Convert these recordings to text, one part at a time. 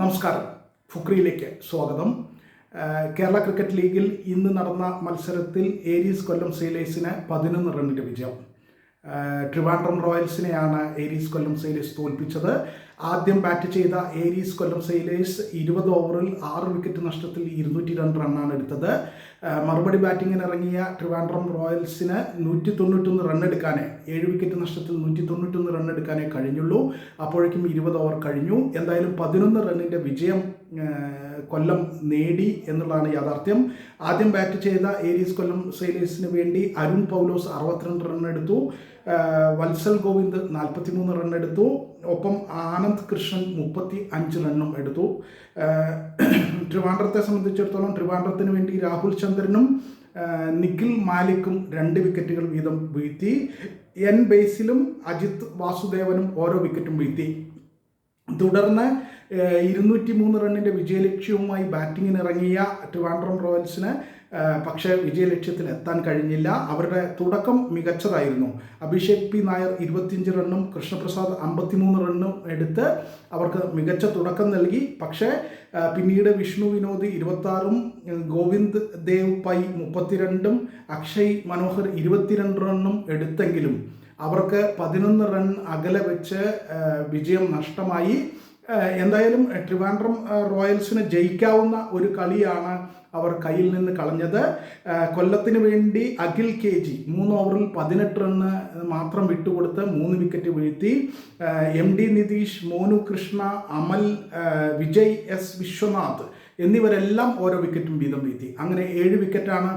നമസ്കാരം. ഫുക്രിയിലേക്ക് സ്വാഗതം. കേരള ക്രിക്കറ്റ് ലീഗിൽ ഇന്ന് നടന്ന മത്സരത്തിൽ ഏരീസ് കൊല്ലം സെയിലേഴ്സിന് 11 റണ്ണിൻ്റെ വിജയം. ട്രിവാൻഡ്രം റോയൽസിനെയാണ് ഏരീസ് കൊല്ലം സെയിലേഴ്സ് തോൽപ്പിച്ചത്. ആദ്യം ബാറ്റ് ചെയ്ത ഏരീസ് കൊല്ലം സെയിലേഴ്സ് 20 ഓവറിൽ 6 വിക്കറ്റ് നഷ്ടത്തിൽ 202 റണ്ണാണ് എടുത്തത്. മറുപടി ബാറ്റിങ്ങിന് ഇറങ്ങിയ ട്രിവാൻഡ്രം റോയൽസിന് 191 റണ്ണെടുക്കാനേ 7 വിക്കറ്റ് നഷ്ടത്തിൽ 191 റണ്ണെടുക്കാനേ കഴിഞ്ഞുള്ളൂ. അപ്പോഴേക്കും 20 ഓവർ കഴിഞ്ഞു. എന്തായാലും 11 റണ്ണിൻ്റെ വിജയം കൊല്ലം നേടി എന്നുള്ളതാണ് യാഥാർത്ഥ്യം. ആദ്യം ബാറ്റ് ചെയ്ത ഏരീസ് കൊല്ലം സെയിലേഴ്സിന് വേണ്ടി അരുൺ പൗലോസ് 62 റണ്ണെടുത്തു. വത്സൽ ഗോവിന്ദ് 43 റണ്ണെടുത്തു. ഒപ്പം ആനന്ദ് കൃഷ്ണൻ 35 റണ്ണും എടുത്തു. ട്രിവാൻഡ്രത്തെ സംബന്ധിച്ചിടത്തോളം ട്രിവാൻഡ്രത്തിന് വേണ്ടി രാഹുൽ ചന്ദ്രനും നിഖിൽ മാലിക്കും 2 വിക്കറ്റുകൾ വീതം വീഴ്ത്തി. എൻ ബേസിലും അജിത് വാസുദേവനും ഓരോ വിക്കറ്റും വീഴ്ത്തി. തുടർന്ന് 203 റണ്ണിൻ്റെ വിജയലക്ഷ്യവുമായി ബാറ്റിങ്ങിനിറങ്ങിയ ട്രിവാൻഡ്രം റോയൽസിന് പക്ഷേ വിജയലക്ഷ്യത്തിൽ എത്താൻ കഴിഞ്ഞില്ല. അവരുടെ തുടക്കം മികച്ചതായിരുന്നു. അഭിഷേക് പി നായർ 25 റണ്ണും കൃഷ്ണപ്രസാദ് 53 റണ്ണും എടുത്ത് അവർക്ക് മികച്ച തുടക്കം നൽകി. പക്ഷേ പിന്നീട് വിഷ്ണു വിനോദ് 26ഉം ഗോവിന്ദ് ദേവ് പൈ 32ഉം അക്ഷയ് മനോഹർ 22 റണ്ണും എടുത്തെങ്കിലും അവർക്ക് 11 റൺ അകലെ വെച്ച് വിജയം നഷ്ടമായി. എന്തായാലും ട്രിവാൻഡ്രം റോയൽസിന് ജയിക്കാവുന്ന ഒരു കളിയാണ് അവർ കയ്യിൽ നിന്ന് കളഞ്ഞത്. കൊല്ലത്തിന് വേണ്ടി അഖിൽ KG 3 ഓവറിൽ 18 റണ്ണ് മാത്രം വിട്ടുകൊടുത്ത് 3 വിക്കറ്റ് വീഴ്ത്തി. MD നിതീഷ്, മോനു കൃഷ്ണ, അമൽ, വിജയ് എസ് വിശ്വനാഥ് എന്നിവരെല്ലാം ഓരോ വിക്കറ്റും വീതം വീഴ്ത്തി. അങ്ങനെ 7 വിക്കറ്റാണ്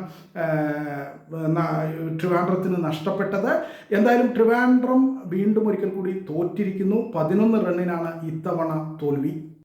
ട്രിവാൻഡ്രത്തിന് നഷ്ടപ്പെട്ടത്. എന്തായാലും ട്രിവാൻഡ്രം വീണ്ടും ഒരിക്കൽ കൂടി തോറ്റിരിക്കുന്നു. 11 റണ്ണിനാണ് ഇത്തവണ തോൽവി.